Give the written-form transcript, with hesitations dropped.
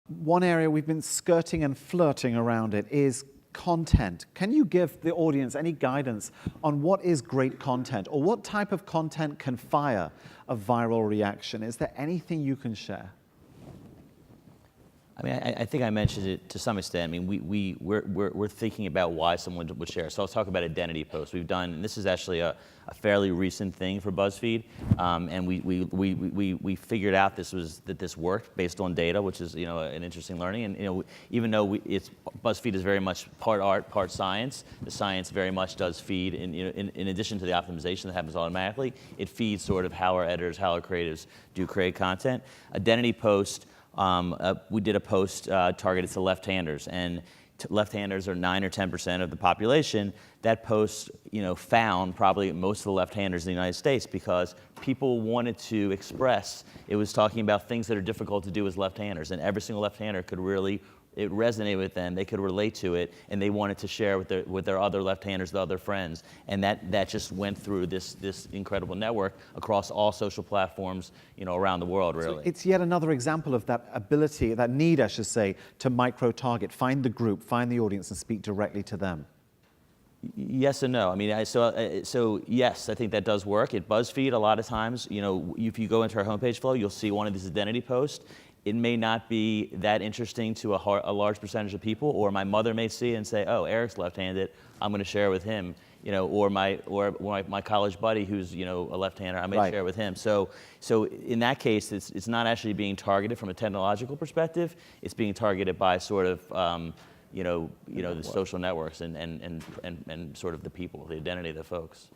One area we've been skirting and flirting around it is content. Can you give the audience any guidance on what is great content, or what type of content can fire a viral reaction? Is there anything you can share? I mean, I think I mentioned it to some extent. I mean, we're thinking about why someone would share. So I'll talk about identity posts. We've done, and this is actually a fairly recent thing for Buzzfeed, and we figured out that this worked based on data, which is an interesting learning. And even though Buzzfeed is very much part art, part science, the science very much does feed. In addition to the optimization that happens automatically, it feeds sort of how our editors, how our creatives do create content. Identity post. We did a post targeted to left-handers, and left-handers are 9 or 10% of the population. That post, found probably most of the left-handers in the United States because people wanted to express. It was talking about things that are difficult to do as left-handers, and every single left-hander could really. It resonated with them. They could relate to it, and they wanted to share with their other left-handers, the other friends, and that just went through this incredible network across all social platforms, around the world, really. So it's yet another example of that ability, that need, I should say, to micro-target, find the group, find the audience, and speak directly to them. Yes and no. I mean, so yes, I think that does work. At Buzzfeed, a lot of times, if you go into our homepage flow, you'll see one of these identity posts. It may not be that interesting to a large percentage of people, or my mother may see it and say, "Oh, Eric's left-handed. I'm going to share with him." Or my college buddy who's a left-hander, I may share with him. So in that case, it's not actually being targeted from a technological perspective. It's being targeted by sort of the social networks and sort of the people, the identity of the folks.